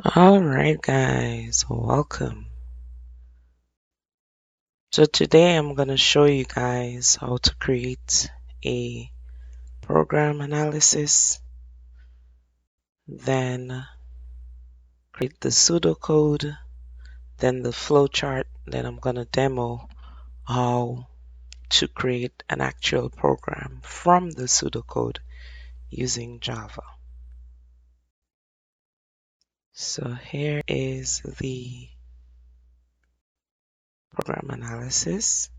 Alright guys, welcome. So today I'm going to show you guys how to create a program analysis, then create the pseudocode, then the flowchart, then I'm going to demo how to create an actual program from the pseudocode using Java. So here is the program analysis.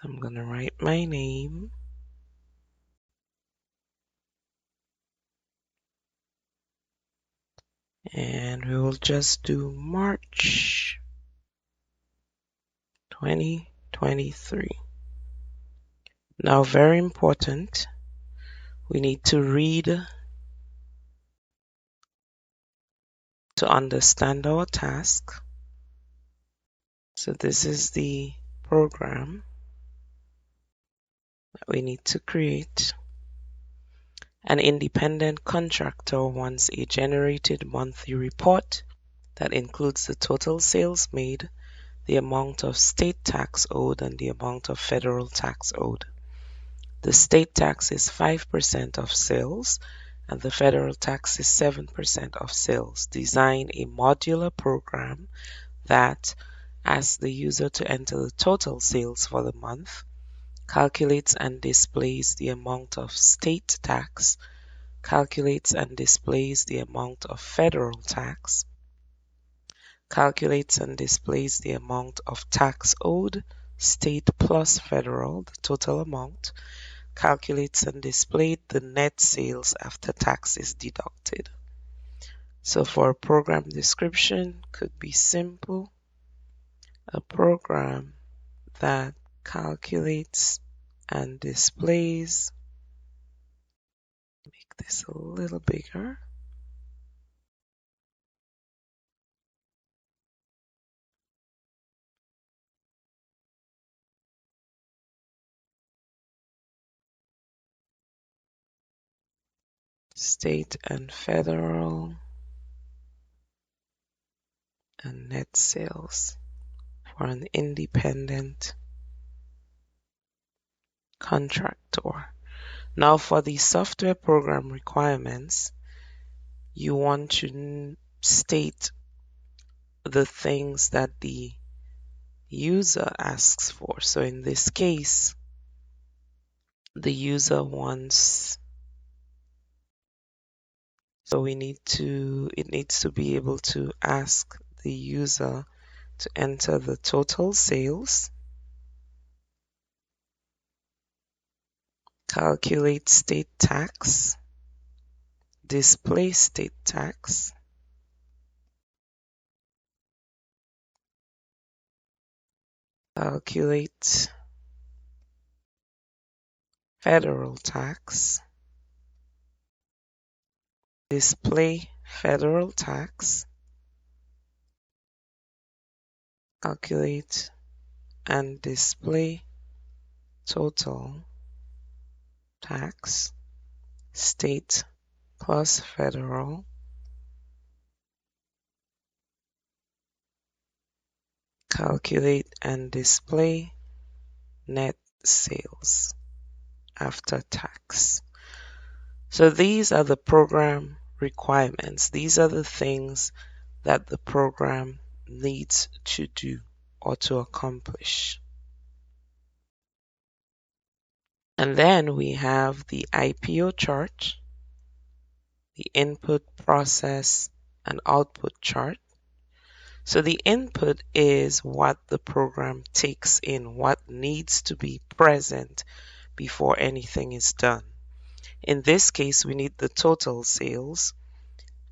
I'm going to write my name. And we will just do March 2023. Now, very important, we need to read to understand our task. So this is the program that we need to create. An independent contractor wants a generated monthly report that includes the total sales made, the amount of state tax owed, and the amount of federal tax owed. The state tax is 5% of sales and the federal tax is 7% of sales. Design a modular program that asks the user to enter the total sales for the month, calculates and displays the amount of state tax, calculates and displays the amount of federal tax, calculates and displays the amount of tax owed, state plus federal, the total amount, calculates and displays the net sales after tax is deducted. So for a program description, could be simple. A program that calculates and displays, make this a little bigger, state and federal and net sales for an independent contractor. Now for the software program requirements, you want to state the things that the user asks for. So in this case, the user wants, so it needs to be able to ask the user to enter the total sales, calculate state tax, display state tax, calculate federal tax, display federal tax, calculate and display total tax, state plus federal, calculate and display net sales after tax. So these are the program requirements. These are the things that the program needs to do or to accomplish. And then we have the IPO chart, the input, process, and output chart. So the input is what the program takes in, what needs to be present before anything is done. In this case, we need the total sales.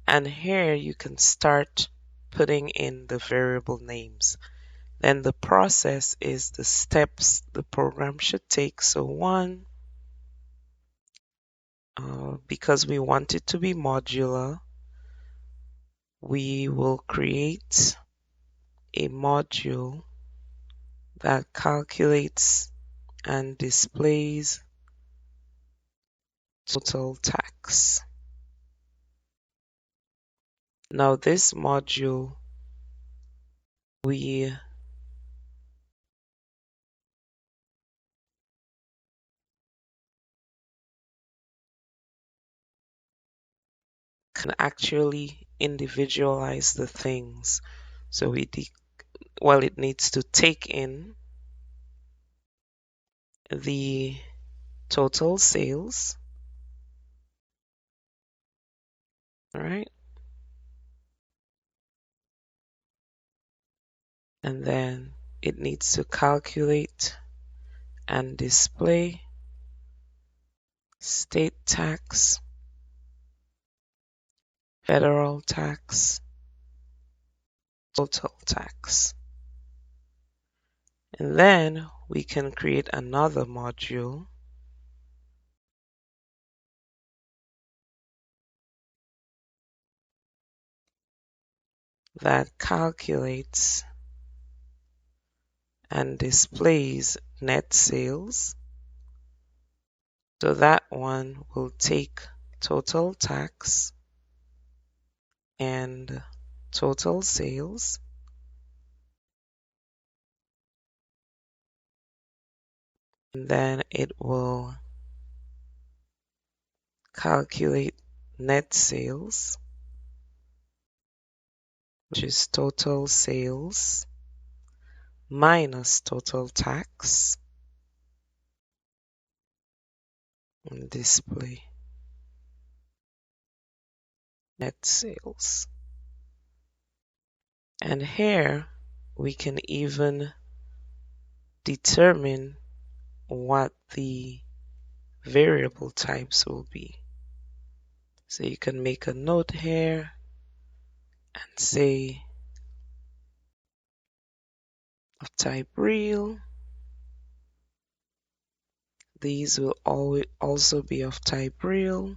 And here you can start putting in the variable names. Then the process is the steps the program should take. So one, because we want it to be modular, we will create a module that calculates and displays total tax. Now this module, we can actually individualize the things. So it needs to take in the total sales, all right? And then it needs to calculate and display state tax, federal tax, total tax. And then we can create another module that calculates and displays net sales. So that one will take total tax and total sales. And then it will calculate net sales, which is total sales minus total tax, and display net sales. And here we can even determine what the variable types will be. So you can make a note here and say of type real. These will also be of type real.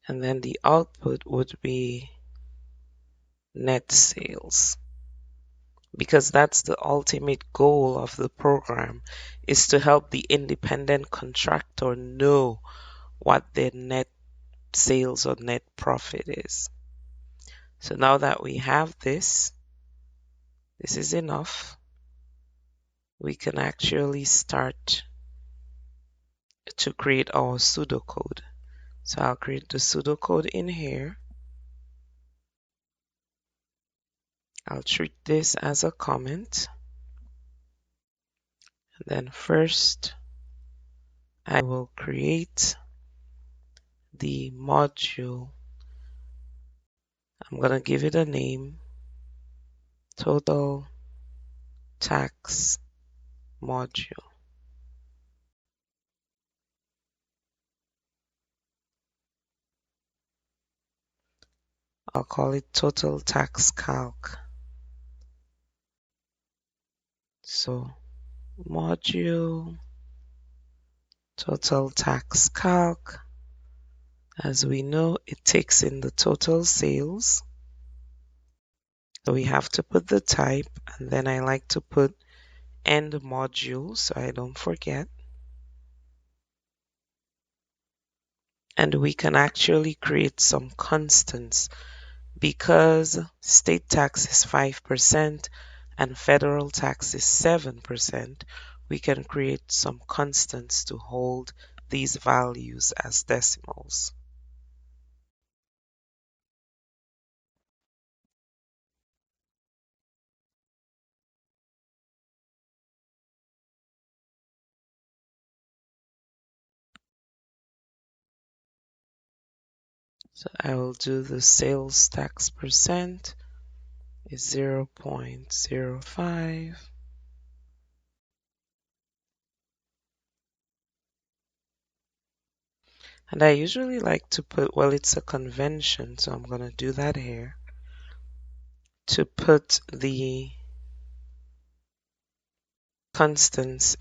And then the output would be net sales, because that's the ultimate goal of the program, is to help the independent contractor know what their net sales or net profit is. So now that we have this is enough. We can actually start to create our pseudocode. So I'll create the pseudocode in here. I'll treat this as a comment. And then first, I will create the module. I'm going to give it a name, total tax module. I'll call it total tax calc. So module total tax calc. As we know, it takes in the total sales. So we have to put the type, and then I like to put end module so I don't forget. And we can actually create some constants, because state tax is 5% and federal tax is 7%. We can create some constants to hold these values as decimals. So I will do the sales tax percent is 0.05. And I usually like to put, well, it's a convention, so I'm going to do that here, to put the constants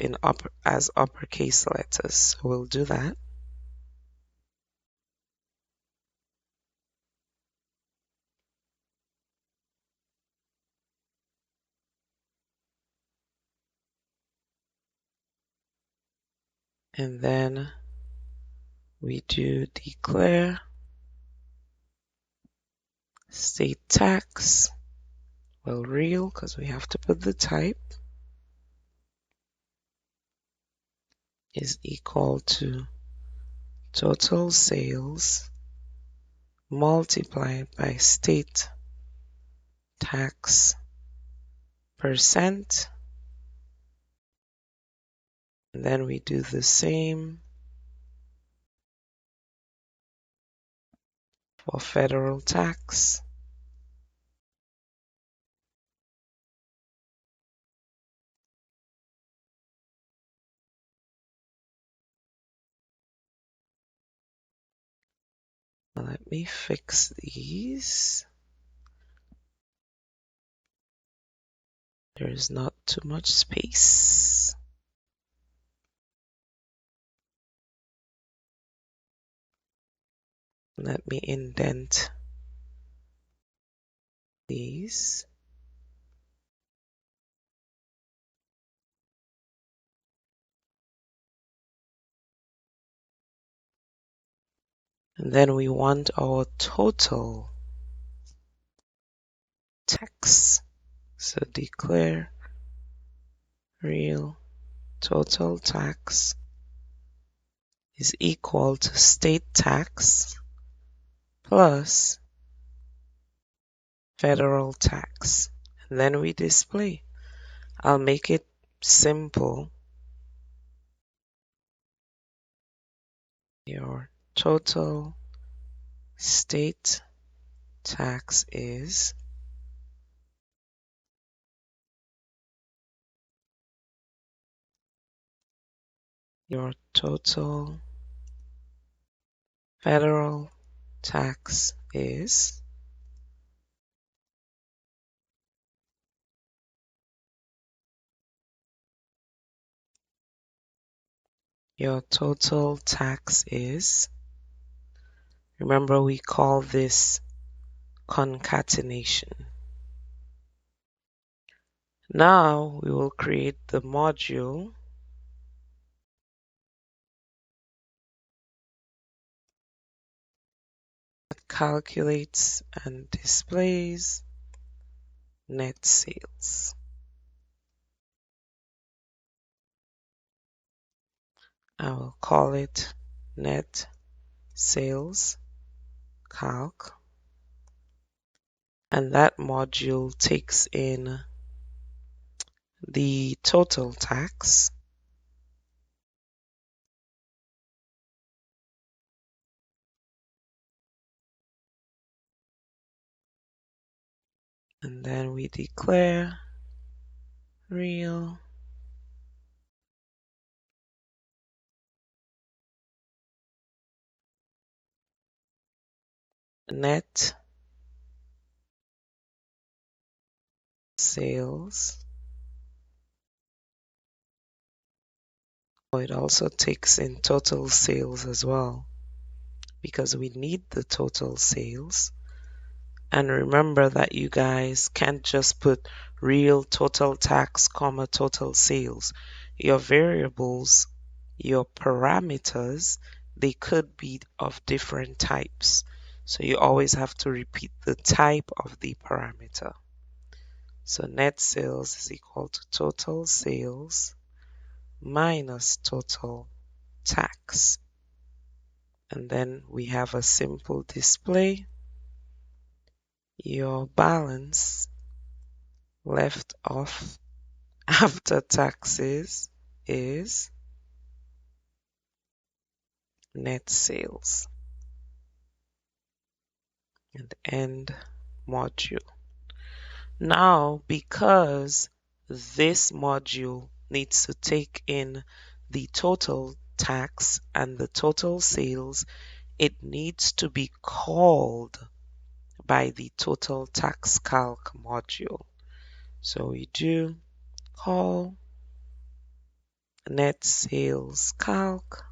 as uppercase letters. So we'll do that. and then we do declare state tax, well, real, because we have to put the type, is equal to total sales multiplied by state tax percent. And then we do the same for federal tax. Let me fix these. There is not too much space. Let me indent these. And then we want our total tax. So declare real total tax is equal to state tax plus federal tax. And then we display. I'll make it simple. Your total state tax is your total federal tax is your total tax is. Remember, we call this concatenation. Now we will create the module that calculates and displays net sales. I will call it net sales calc, and that module takes in the total tax, and then we declare real net sales. It also takes in total sales as well, because we need the total sales. And remember that you guys can't just put real total tax, comma, total sales. Your variables, your parameters, they could be of different types. So you always have to repeat the type of the parameter. So net sales is equal to total sales minus total tax. And then we have a simple display. Your balance left off after taxes is net sales. And end module. Now, because this module needs to take in the total tax and the total sales, it needs to be called by the total tax calc module. So we do call net sales calc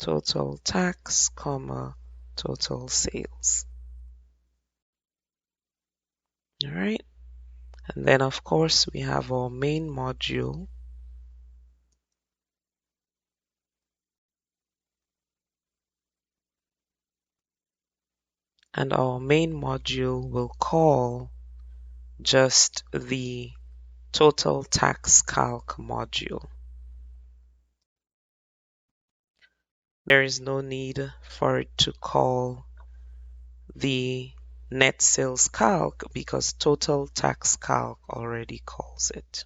total tax, comma, total sales. All right. And then of course we have our main module and our main module will call just the total tax calc module. There is no need for it to call the net sales calc because total tax calc already calls it.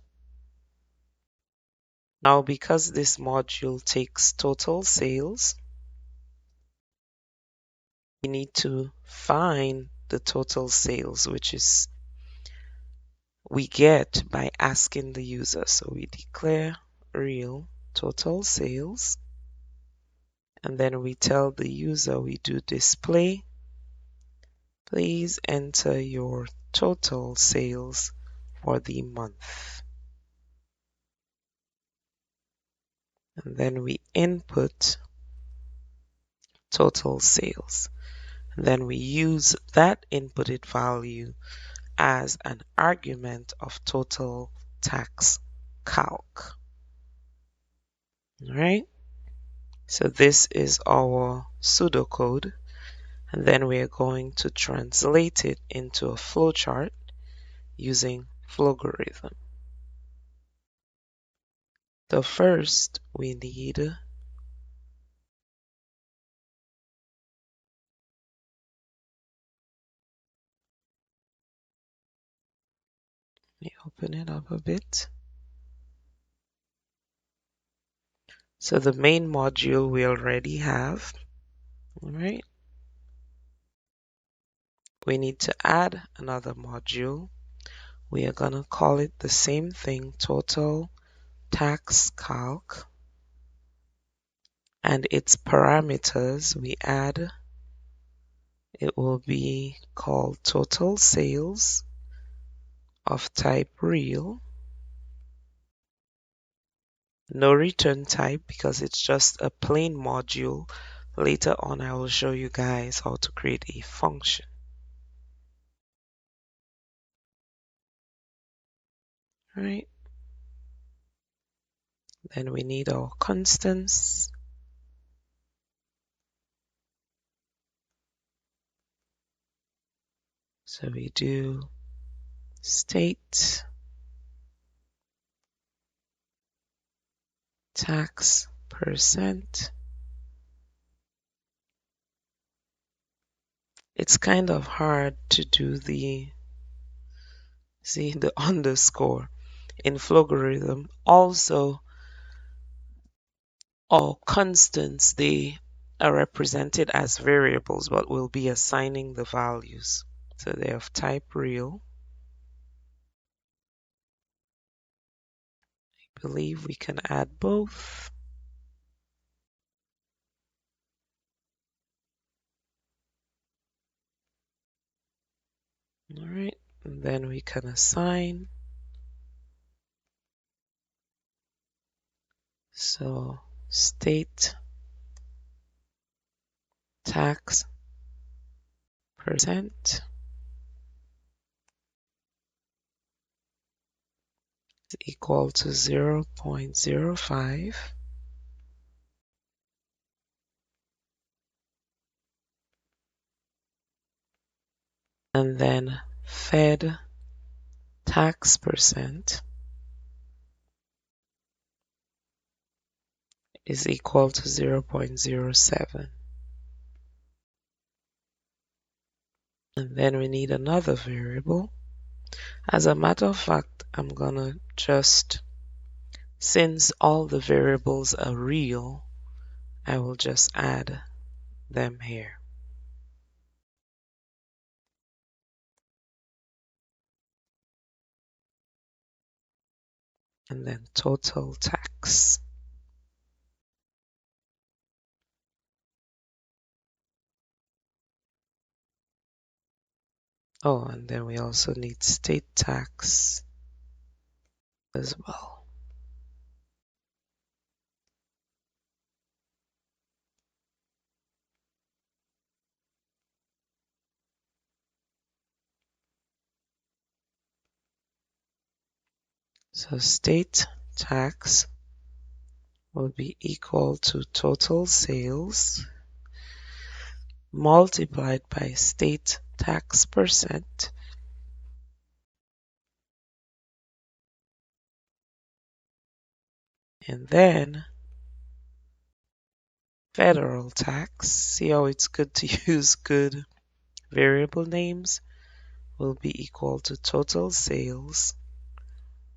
Now, because this module takes total sales, we need to find the total sales, which is we get by asking the user. So we declare real total sales, and then we tell the user we do display. Please enter your total sales for the month. And then we input total sales. And then we use that inputted value as an argument of total tax calc. All right. So this is our pseudocode, and then we are going to translate it into a flowchart using flowgorithm. So first we need let me open it up a bit. So the main module we already have. All right. We need to add another module. We are going to call it the same thing, total tax calc. And its parameters we add, it will be called total sales of type real. No return type because it's just a plain module. Later on I will show you guys how to create a function. Right. Then we need our constants. So we do state tax percent. It's kind of hard to do the underscore in flowgorithm. Also, all constants, they are represented as variables, but we'll be assigning the values. So they have type real. I believe we can add both. All right, and then we can assign. So state tax percent is equal to 0.05. And then fed tax percent is equal to 0.07. And then we need another variable. As a matter of fact, I'm gonna just, since all the variables are real, I will just add them here. And then total tax. Oh, and then we also need state tax as well. So state tax will be equal to total sales multiplied by state tax percent, and then federal tax. See how it's good to use good variable names, will be equal to total sales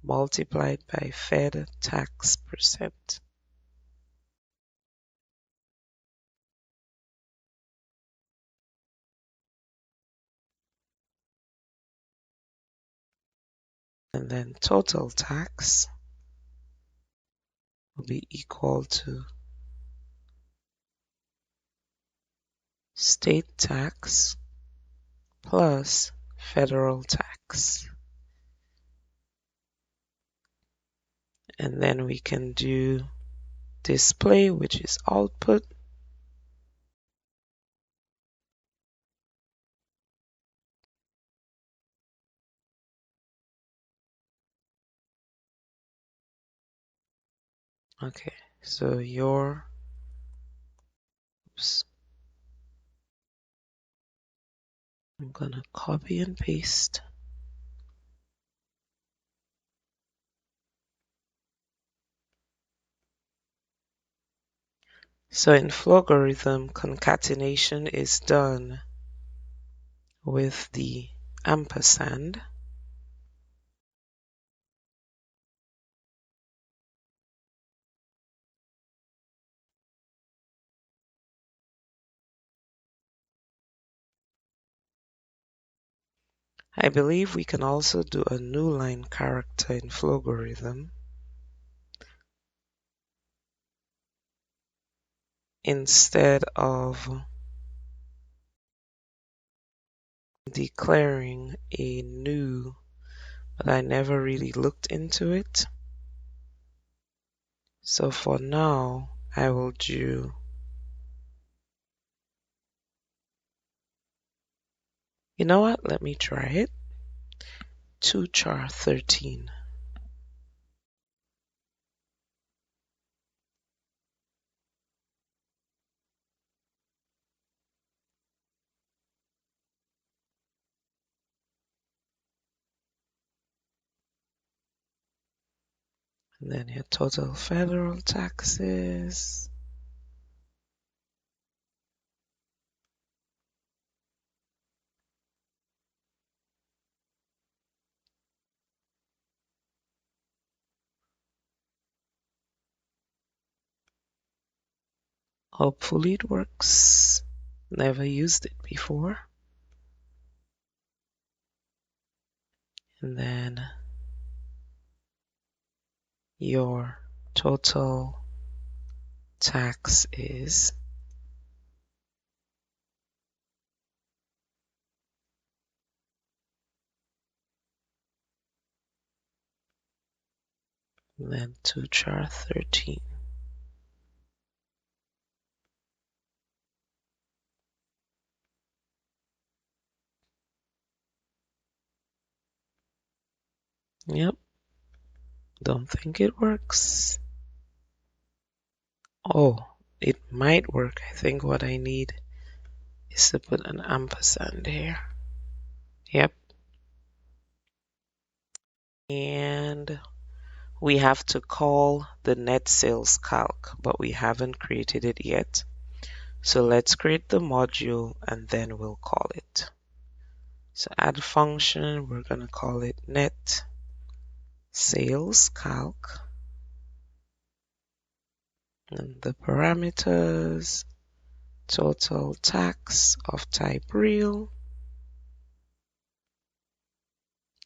multiplied by Fed tax percent. And then total tax will be equal to state tax plus federal tax. And then we can do display, which is output. Okay, so I'm gonna copy and paste. So in Flowgorithm, concatenation is done with the ampersand. I believe we can also do a new line character in Flowgorithm instead of declaring a new, but I never really looked into it. So for now, I will do, you know what, let me try it. 2char13. And then your total federal taxes. Hopefully it works. Never used it before. And then your total tax is and then 2char13. Yep, don't think it works. Oh, it might work. I think what I need is to put an ampersand here. Yep. And we have to call the net sales calc, but we haven't created it yet. So let's create the module and then we'll call it. So add function, we're going to call it net sales calc. And the parameters, total tax of type real,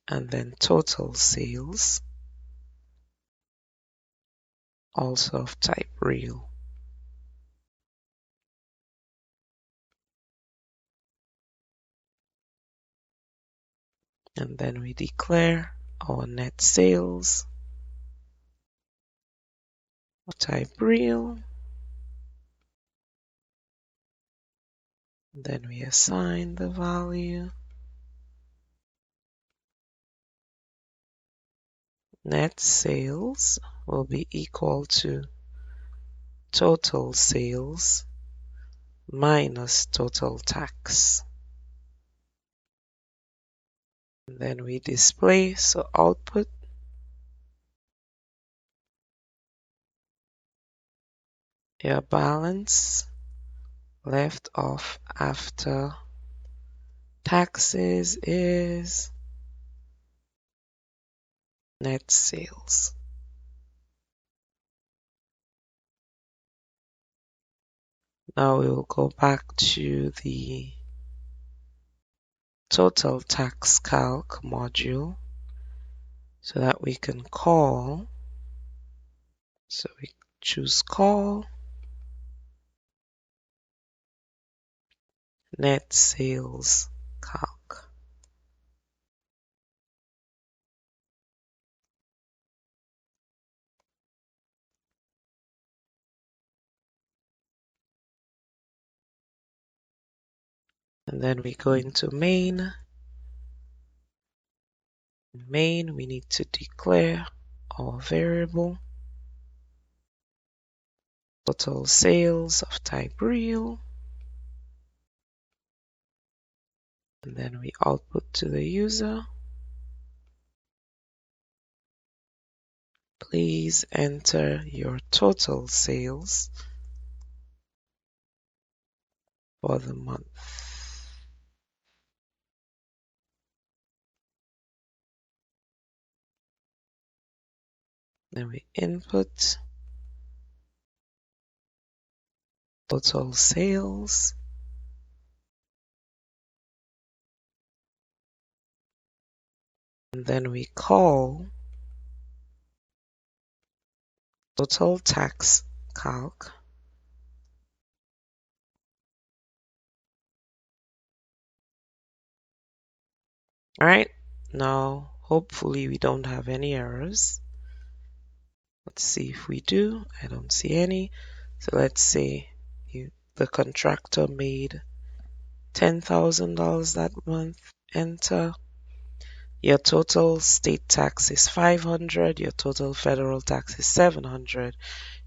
and then total sales, also of type real. And then we declare our net sales of type real. Then we assign the value. Net sales will be equal to total sales minus total tax. And then we display, so output your balance left off after taxes is net sales. Now we will go back to the total tax calc module so that we can call. So we choose call net sales calc. And then we go into main. In main, we need to declare our variable total sales of type real. And then we output to the user. Please enter your total sales for the month. Then we input total sales. And then we call total tax calc. Alright, now hopefully we don't have any errors. Let's see if we do. I don't see any. So let's say the contractor made $10,000 that month. Enter. Your total state tax is $500. Your total federal tax is $700.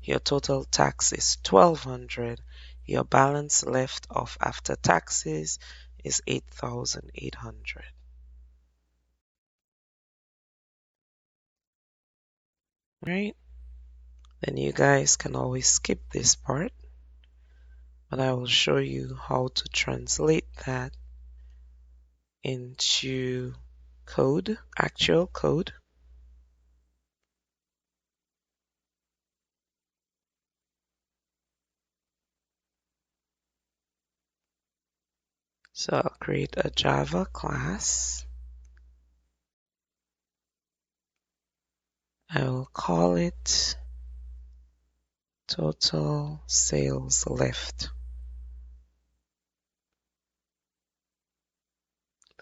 Your total tax is $1,200. Your balance left off after taxes is $8,800. Right? Then you guys can always skip this part, but I will show you how to translate that into code, actual code. So I'll create a Java class. I will call it total sales left.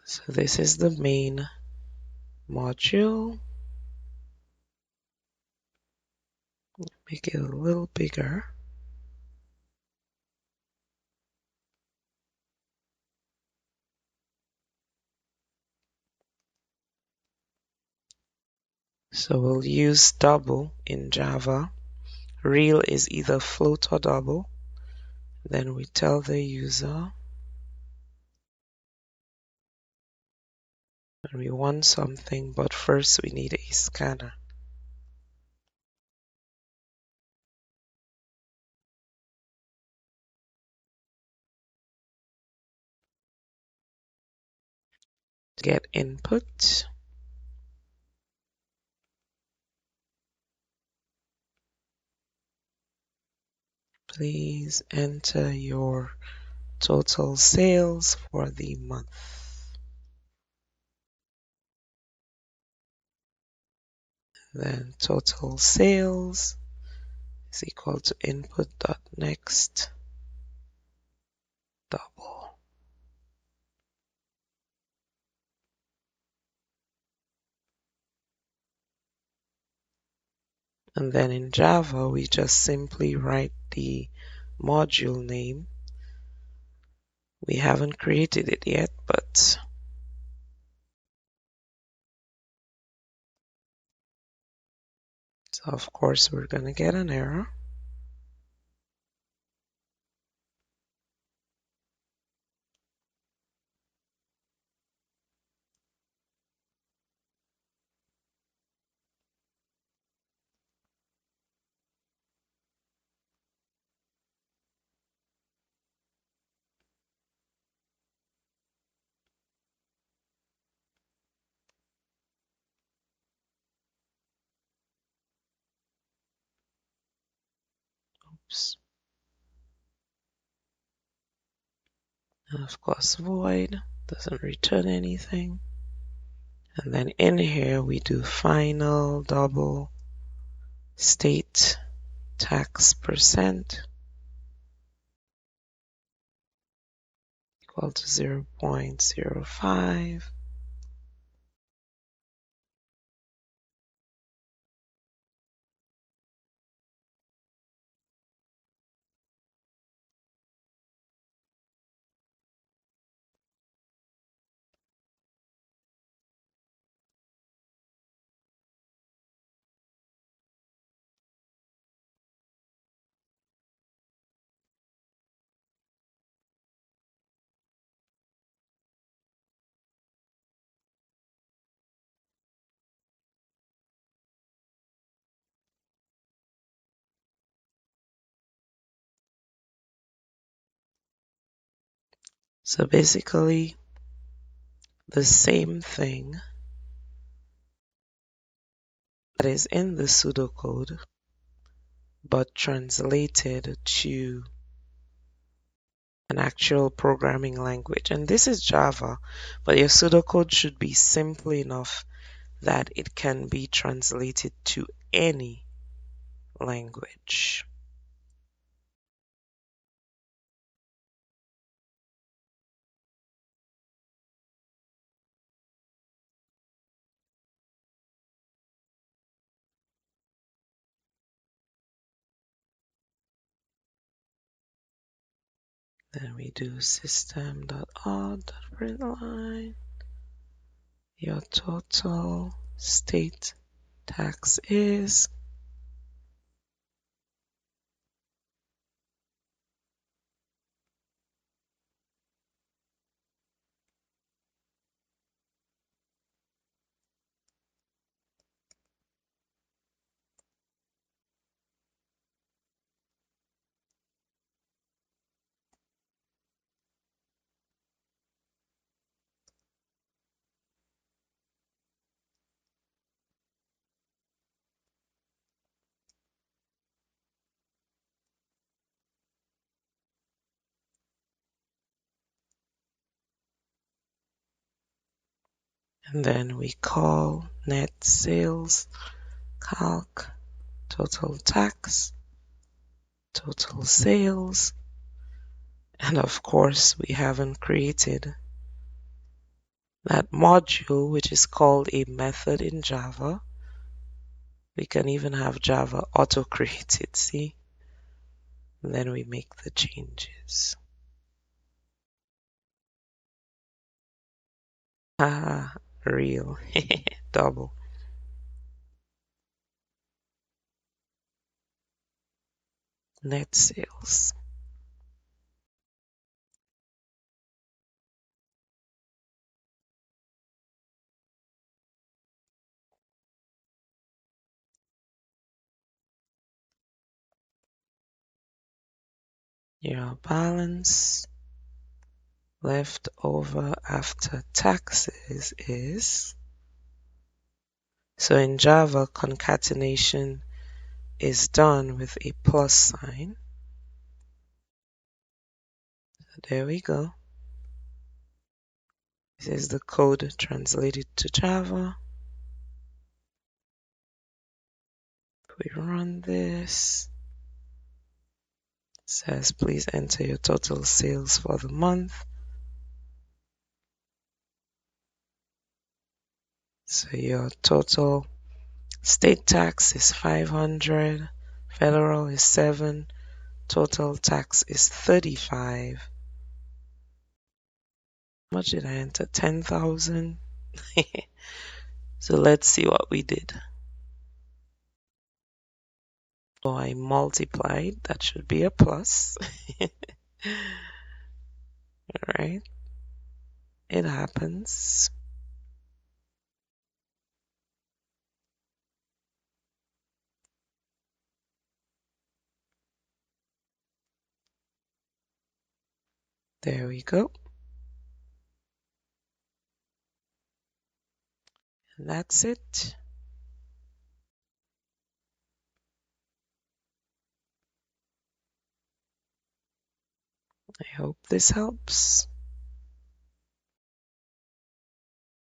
So this is the main module. Make it a little bigger. So we'll use double in Java. Real is either float or double. Then we tell the user when we want something, but first we need a scanner. Get input. Please enter your total sales for the month. Then total sales is equal to input.next double. And then in Java, we just simply write the module name. We haven't created it yet, but so of course we're going to get an error. Oops. And of course, void doesn't return anything. And then in here we do final double state tax percent equal to 0.05. So basically the same thing that is in the pseudocode but translated to an actual programming language. And this is Java, but your pseudocode should be simple enough that it can be translated to any language. Then we do system.out.println. Your total state tax is, and then we call net sales calc total tax, total sales, and of course we haven't created that module which is called a method in Java. We can even have Java auto create it, see? And then we make the changes. Ah, real. Double. Net sales. Your balance left over after taxes is, so in Java concatenation is done with a plus sign. So there we go. This is the code translated to Java. If we run this, it says please enter your total sales for the month. So your total state tax is 500, federal is 7, total tax is 35. How much did I enter? 10,000. So let's see what we did. So I multiplied, that should be a plus. Alright, it happens. There we go. And that's it. I hope this helps.